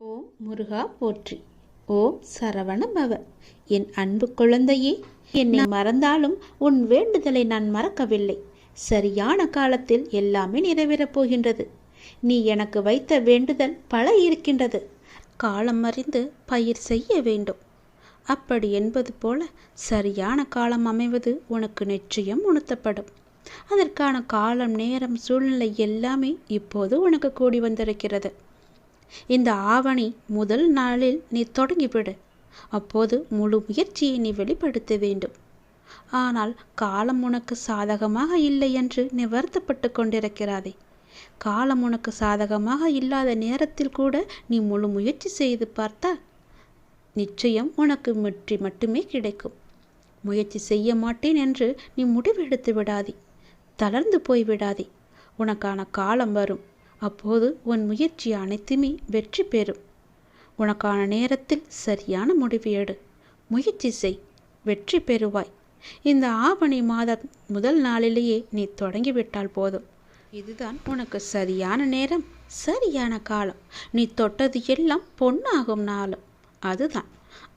ஓம் முருகா போற்றி. ஓம் சரவண பவ. என் அன்பு குழந்தையே, என்னை மறந்தாலும் உன் வேண்டுதலை நான் மறக்கவில்லை. சரியான காலத்தில் எல்லாமே நிறைவேறப் போகின்றது. நீ எனக்கு வைத்த வேண்டுதல் பல இருக்கின்றது. காலம் அறிந்து பயிர் செய்ய வேண்டும். அப்படி என்பது போல சரியான காலம் அமைவது உனக்கு நிச்சயம் உணர்த்தப்படும். அதற்கான காலம், நேரம், சூழ்நிலை எல்லாமே இப்போது உனக்கு கூடி வந்திருக்கிறது. இந்த ஆவணி முதல் நாளில் நீ தொடங்கிவிடு. அப்போது முழு முயற்சியை நீ வெளிப்படுத்த வேண்டும். ஆனால் காலம் உனக்கு சாதகமாக இல்லை என்று நீ வருத்தப்பட்டு கொண்டிருக்கிறாதே. காலம் உனக்கு சாதகமாக இல்லாத நேரத்தில் கூட நீ முழு முயற்சி செய்து பார்த்தால் நிச்சயம் உனக்கு வெற்றி மட்டுமே கிடைக்கும். முயற்சி செய்ய மாட்டேன் என்று நீ முடிவெடுத்து விடாதே. தளர்ந்து போய்விடாதே. உனக்கான காலம் வரும். அப்போது உன் முயற்சி அனைத்துமே வெற்றி பெறும். உனக்கான நேரத்தில் சரியான முடிவு எடு. முயற்சி செய், வெற்றி பெறுவாய். இந்த ஆவணி மாதம் முதல் நாளிலேயே நீ தொடங்கிவிட்டால் போதும். இதுதான் உனக்கு சரியான நேரம், சரியான காலம். நீ தொட்டது எல்லாம் பொன்னாகும் நாளும் அதுதான்.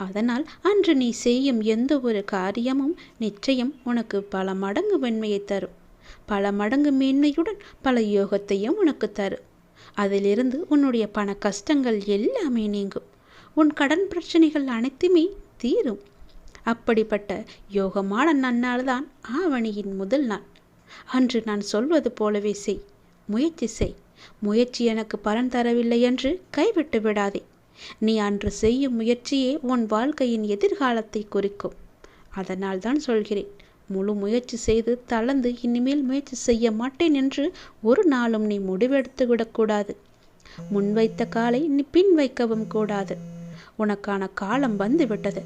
அதனால் அன்று நீ செய்யும் எந்த ஒரு காரியமும் நிச்சயம் உனக்கு பல மடங்கு வெண்மையை தரும். பல மடங்கு மேன்மையுடன் பல யோகத்தையும் உனக்கு தரும். அதிலிருந்து உன்னுடைய பண கஷ்டங்கள் எல்லாமே நீங்கும். உன் கடன் பிரச்சனைகள் அனைத்துமே தீரும். அப்படிப்பட்ட யோகமான நன்னாள்தான் ஆவணியின் முதல் நாள். அன்று நான் சொல்வது போலவே செய். முயற்சி செய். முயற்சி எனக்கு பலன் தரவில்லை என்று கைவிட்டு விடாதே. நீ அன்று செய்யும் முயற்சியே உன் வாழ்க்கையின் எதிர்காலத்தை குறிக்கும். அதனால் தான் சொல்கிறேன், முழு முயற்சி செய்து தளர்ந்து இனிமேல் முயற்சி செய்ய மாட்டேன் என்று ஒரு நாளும் நீ முடிவெடுத்து விடக்கூடாது. முன்வைத்த காலை நீ பின் வைக்கவும் கூடாது. உனக்கான காலம் வந்து விட்டது.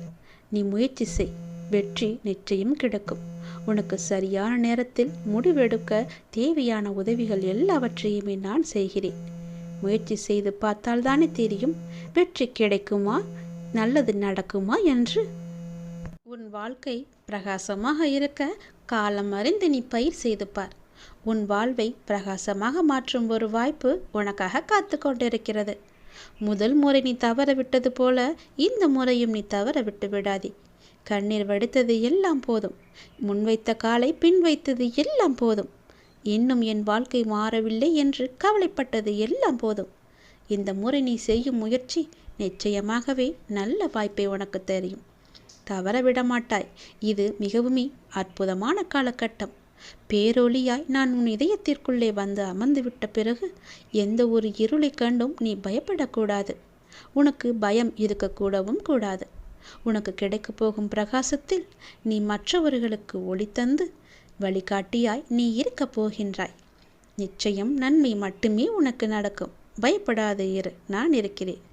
நீ முயற்சி செய். வெற்றி நிச்சயம் கிடைக்கும். உனக்கு சரியான நேரத்தில் முடிவெடுக்க தேவையான உதவிகள் எல்லாவற்றையுமே நான் செய்கிறேன். முயற்சி செய்து பார்த்தால் தானே தெரியும் வெற்றி கிடைக்குமா, நல்லது நடக்குமா என்று. உன் வாழ்க்கை பிரகாசமாக இருக்க காலம் அறிந்து நீ பயிர் செய்து பார். உன் வாழ்வை பிரகாசமாக மாற்றும் ஒரு வாய்ப்பு உனக்காக காத்து கொண்டிருக்கிறது. முதல் முறை நீ தவற விட்டது போல இந்த முறையும் நீ தவற விட்டு விடாதே. கண்ணீர் வடித்தது எல்லாம் போதும். முன்வைத்த காலை பின் வைத்தது எல்லாம் போதும். இன்னும் என் வாழ்க்கை மாறவில்லை என்று கவலைப்பட்டது எல்லாம் போதும். இந்த முறை நீ செய்யும் முயற்சி நிச்சயமாகவே நல்ல வாய்ப்பை உனக்கு தெரியும். தவற விடமாட்டாய். இது மிகவும் அற்புதமான காலகட்டம். பேரொளியாய் நான் உன் இதயத்திற்குள்ளே வந்து அமர்ந்து விட்ட பிறகு எந்த ஒரு இருளை கண்டும் நீ பயப்படக்கூடாது. உனக்கு பயம் இருக்கக்கூடவும் கூடாது. உனக்கு கிடைக்கப் போகும் பிரகாசத்தில் நீ மற்றவர்களுக்கு ஒளி தந்து வழிகாட்டியாய் நீ இருக்கப் போகின்றாய். நிச்சயம் நன்மை மட்டுமே உனக்கு நடக்கும். பயப்படாது இரு, நான் இருக்கிறேன்.